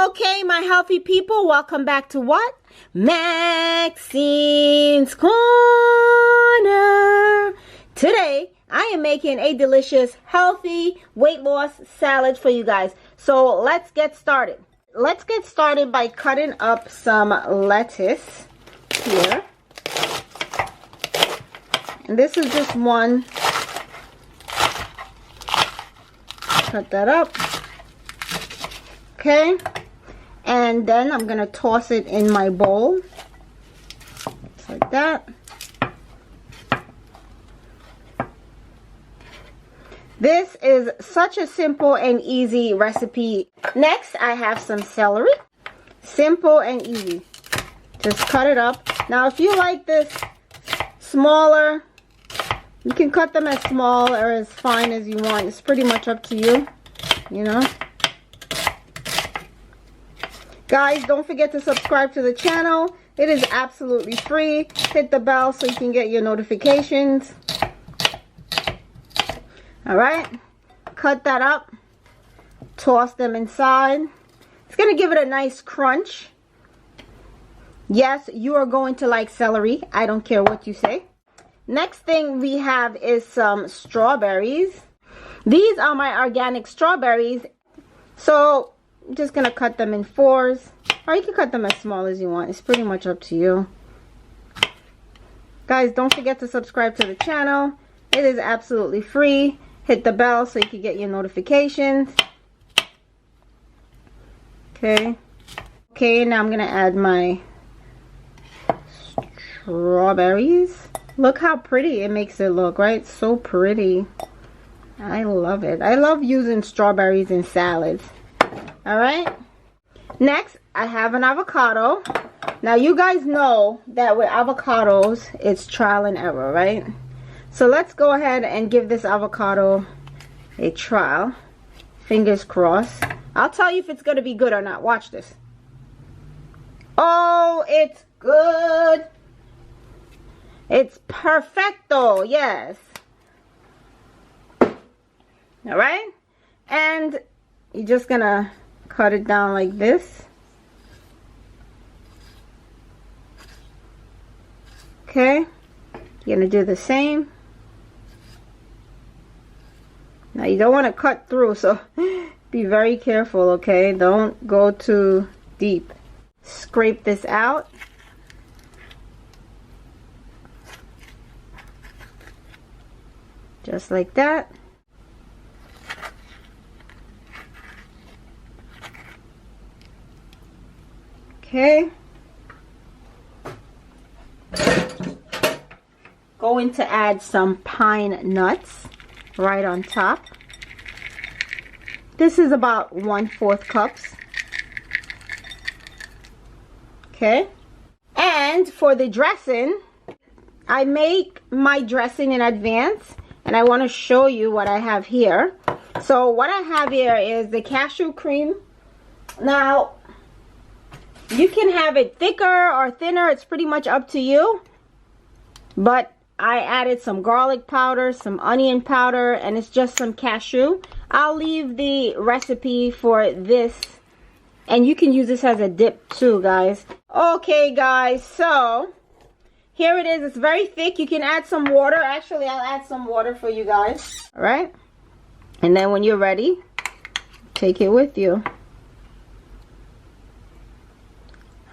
Okay, my healthy people, welcome back to what? Maxine's Corner. Today, I am making a delicious, healthy weight loss salad for you guys. So let's get started. Let's get started by cutting up some lettuce here. And this is just one. Cut that up. Okay. And then I'm going to toss it in my bowl. Just like that. This is such a simple and easy recipe. Next, I have some celery. Simple and easy. Just cut it up. Now, if you like this smaller, you can cut them as small or as fine as you want. It's pretty much up to you, you know. Guys, don't forget to subscribe to the channel. It is absolutely free. Hit the bell so you can get your notifications. Alright, cut that up. Toss them inside. It's going to give it a nice crunch. Yes, you are going to like celery. I don't care what you say. Next thing we have is some strawberries. These are my organic strawberries. So I'm just going to cut them in fours. Or you can cut them as small as you want. It's pretty much up to you. Guys, don't forget to subscribe to the channel. It is absolutely free. Hit the bell so you can get your notifications. Okay. Okay, now I'm going to add my strawberries. Look how pretty it makes it look, right? So pretty. I love it. I love using strawberries in salads. Alright. Next, I have an avocado. Now, you guys know that with avocados, it's trial and error, right? So let's go ahead and give this avocado a trial. Fingers crossed. I'll tell you if it's going to be good or not. Watch this. Oh, it's good. It's perfecto. Yes. Alright. And you're just going to cut it down like this. Okay. You're going to do the same. Now you don't want to cut through, so be very careful, okay? Don't go too deep. Scrape this out. Just like that. Okay. Going to add some pine nuts right on top. This is about 1/4 cups. Okay. And for the dressing, I make my dressing in advance, and I want to show you what I have here. So what I have here is the cashew cream. Now, you can have it thicker or thinner. It's pretty much up to you. But I added some garlic powder, some onion powder, and it's just some cashew. I'll leave the recipe for this, and you can use this as a dip too, guys. Okay, guys, so here it is. It's very thick. You can add some water. Actually, I'll add some water for you guys. All right, and then when you're ready, take it with you.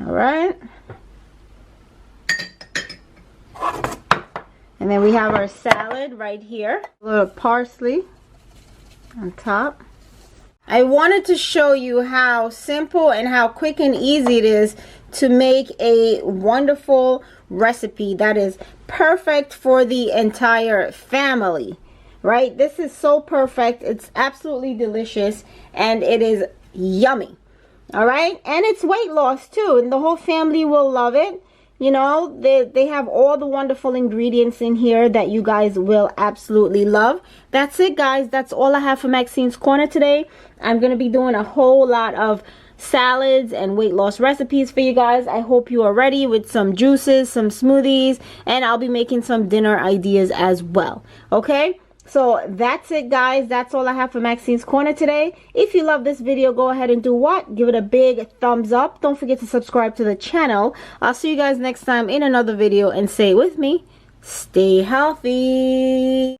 All right. And then we have our salad right here. A little parsley on top. I wanted to show you how simple and how quick and easy it is to make a wonderful recipe that is perfect for the entire family, right? This is so perfect. It's absolutely delicious, and it is yummy. All right, and it's weight loss too, and the whole family will love it. You know, they have all the wonderful ingredients in here that you guys will absolutely love. That's it, guys. That's all I have for Maxine's Corner today. I'm going to be doing a whole lot of salads and weight loss recipes for you guys. I hope you are ready with some juices, some smoothies, and I'll be making some dinner ideas as well. Okay? So that's it, guys. That's all I have for Maxine's Corner today. If you love this video, go ahead and do what? Give it a big thumbs up. Don't forget to subscribe to the channel. I'll see you guys next time in another video, and say it with me, stay healthy.